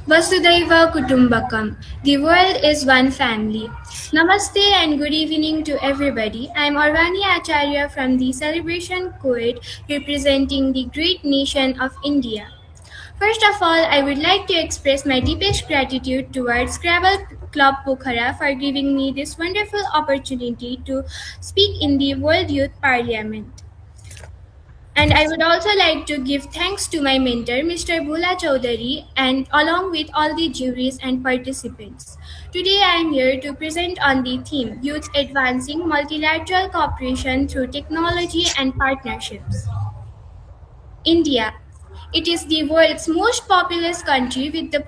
Vasudhaiva Kutumbakam. The world is one family. Namaste and good evening to everybody. I am Arvani Acharya from the Celebration Coed representing the great nation of India. First of all, I would like to express my deepest gratitude towards Scrabble Club Pokhara for giving me this wonderful opportunity to speak in the World Youth Parliament. And I would also like to give thanks to my mentor, Mr. Bhula Chaudhary, and along with all the juries and participants. Today I am here to present on the theme Youth Advancing Multilateral Cooperation Through Technology and Partnerships. India. It is the world's most populous country with the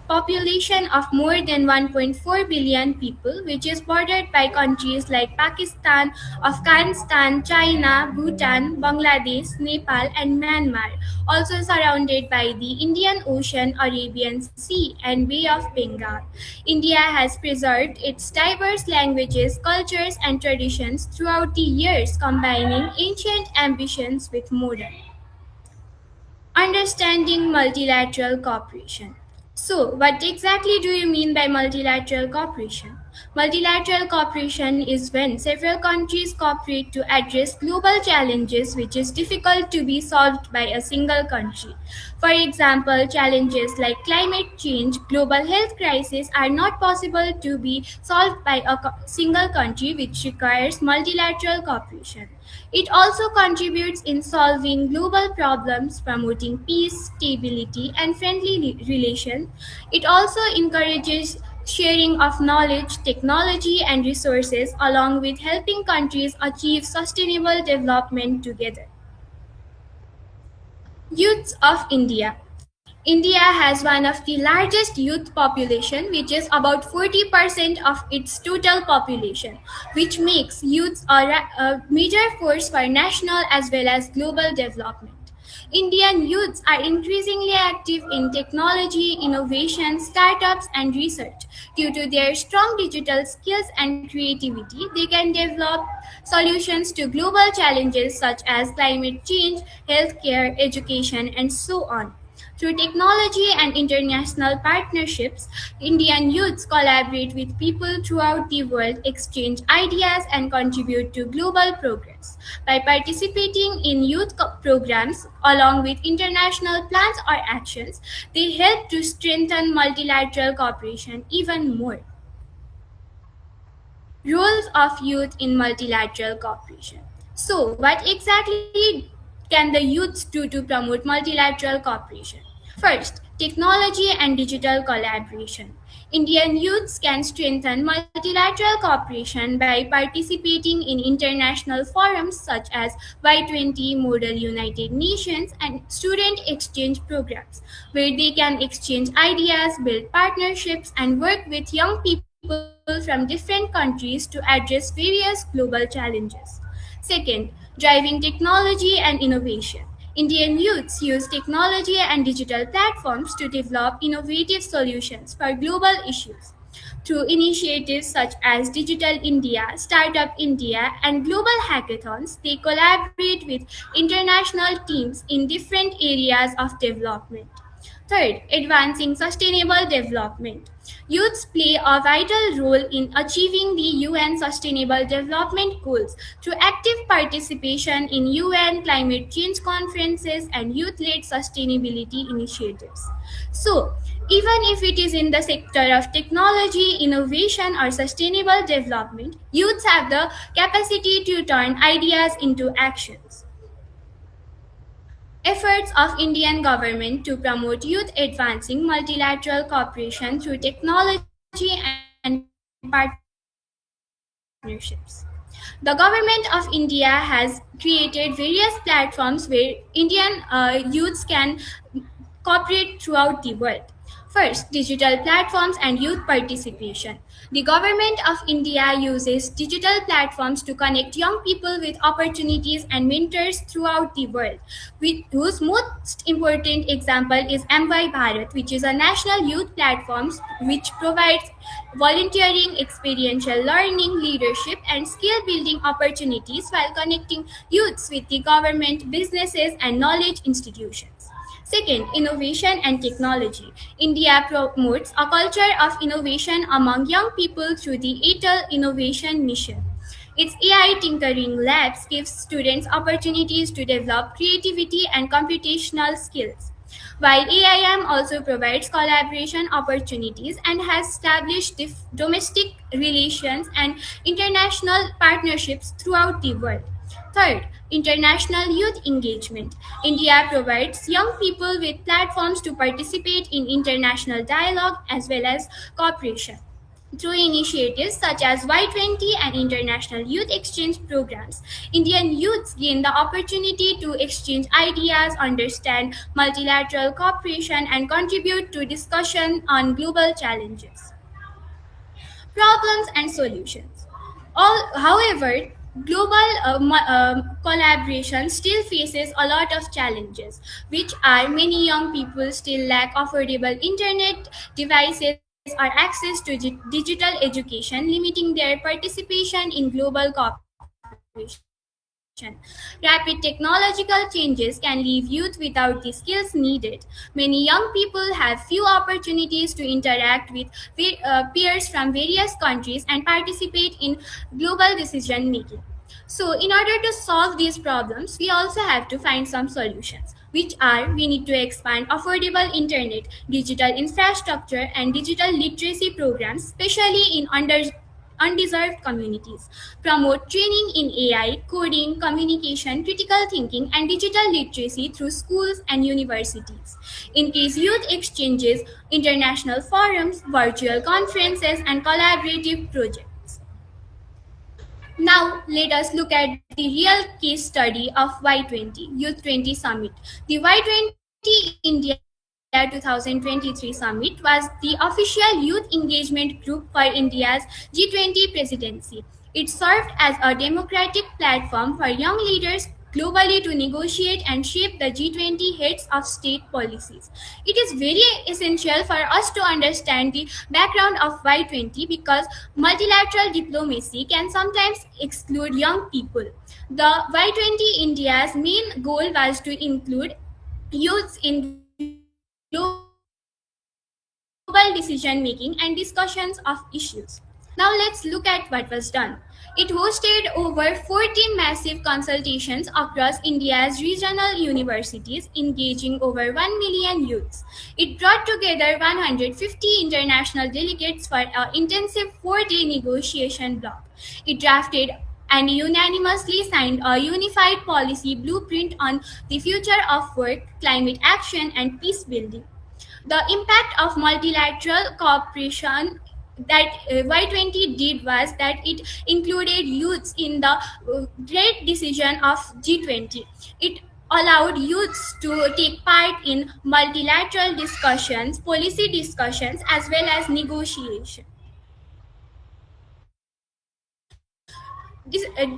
population of more than 1.4 billion people, which is bordered by countries like Pakistan, Afghanistan, China, Bhutan, Bangladesh, Nepal, and Myanmar, also surrounded by the Indian Ocean, Arabian Sea, and Bay of Bengal. India has preserved its diverse languages, cultures, and traditions throughout the years, combining ancient ambitions with modern. Understanding multilateral cooperation. So, what exactly do you mean by multilateral cooperation? Multilateral cooperation is when several countries cooperate to address global challenges which is difficult to be solved by a single country. For example, challenges like climate change, global health crisis are not possible to be solved by a single country, which requires multilateral cooperation. It also contributes in solving global problems, promoting peace, stability, and friendly relations. It also encourages sharing of knowledge, technology, and resources, along with helping countries achieve sustainable development together. Youths of India. India has one of the largest youth population, which is about 40% of its total population, which makes youths a major force for national as well as global development. Indian youths are increasingly active in technology, innovation, startups, and research. Due to their strong digital skills and creativity, they can develop solutions to global challenges such as climate change, healthcare, education, and so on. Through technology and international partnerships, Indian youths collaborate with people throughout the world, exchange ideas, and contribute to global progress. By participating in youth programs along with international plans or actions, they help to strengthen multilateral cooperation even more. Roles of youth in multilateral cooperation. So, what exactly can the youths do to promote multilateral cooperation? First, technology and digital collaboration. Indian youths can strengthen multilateral cooperation by participating in international forums such as Y20, Model United Nations, and student exchange programs, where they can exchange ideas, build partnerships, and work with young people from different countries to address various global challenges. Second, driving technology and innovation. Indian youths use technology and digital platforms to develop innovative solutions for global issues. Through initiatives such as Digital India, Startup India, and global hackathons, they collaborate with international teams in different areas of development. Third, advancing sustainable development. Youths play a vital role in achieving the UN Sustainable Development Goals through active participation in UN climate change conferences and youth led sustainability initiatives. So, even if it is in the sector of technology, innovation, or sustainable development, youths have the capacity to turn ideas into actions. Efforts of Indian government to promote youth advancing multilateral cooperation through technology and partnerships. The government of India has created various platforms where Indian youths can cooperate throughout the world. First, digital platforms and youth participation. The government of India uses digital platforms to connect young people with opportunities and mentors throughout the world, whose most important example is MY Bharat, which is a national youth platform which provides volunteering, experiential learning, leadership, and skill building opportunities while connecting youths with the government, businesses, and knowledge institutions. Second, innovation and technology. India promotes a culture of innovation among young people through the ATEL Innovation Mission. Its AI tinkering labs gives students opportunities to develop creativity and computational skills. While AIM also provides collaboration opportunities and has established domestic relations and international partnerships throughout the world. Third, international youth engagement. India provides young people with platforms to participate in international dialogue as well as cooperation. Through initiatives such as Y20 and international youth exchange programs, Indian youths gain the opportunity to exchange ideas, understand multilateral cooperation, and contribute to discussion on global challenges, problems, and solutions. However, global collaboration still faces a lot of challenges, which are many young people still lack affordable internet devices or access to digital education, limiting their participation in global cooperation. Rapid technological changes can leave youth without the skills needed. Many young people have few opportunities to interact with peers from various countries and participate in global decision making. So, in order to solve these problems, we also have to find some solutions, which are we need to expand affordable internet, digital infrastructure, and digital literacy programs, especially in undeserved communities, promote training in AI, coding, communication, critical thinking, and digital literacy through schools and universities, increase youth exchanges, international forums, virtual conferences, and collaborative projects. Now, let us look at the real case study of Y20, Youth 20 Summit. The Y20 India 2023 Summit was the official youth engagement group for India's G20 presidency. It served as a democratic platform for young leaders globally to negotiate and shape the G20 heads of state policies. It is very essential for us to understand the background of Y20 because multilateral diplomacy can sometimes exclude young people. The Y20 India's main goal was to include youths in global decision making and discussions of issues. Now let's look at what was done. It hosted over 14 massive consultations across India's regional universities, engaging over 1 million youths. It brought together 150 international delegates for an intensive 4-day negotiation block. It drafted and unanimously signed a unified policy blueprint on the future of work, climate action, and peace building. The impact of multilateral cooperation that Y20 did was that it included youths in the great decision of G20. It allowed youths to take part in multilateral discussions, policy discussions, as well as negotiation.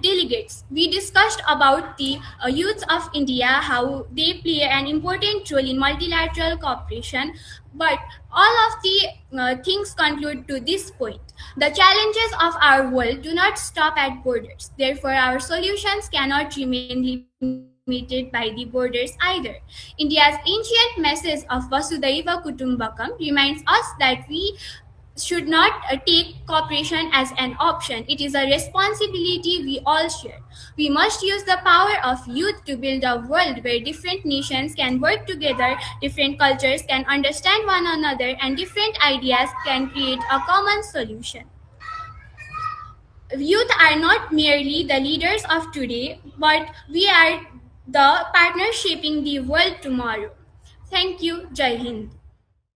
Delegates, we discussed about the youths of India, how they play an important role in multilateral cooperation. But all of the things conclude to this point. The challenges of our world do not stop at borders. Therefore, our solutions cannot remain limited by the borders either. India's ancient message of Vasudhaiva Kutumbakam reminds us that we should not take cooperation as an option. It is a responsibility we all share. We must use the power of youth to build a world where different nations can work together, different cultures can understand one another, and different ideas can create a common solution. Youth are not merely the leaders of today, but we are the partners shaping the world tomorrow. Thank you. Jai Hind.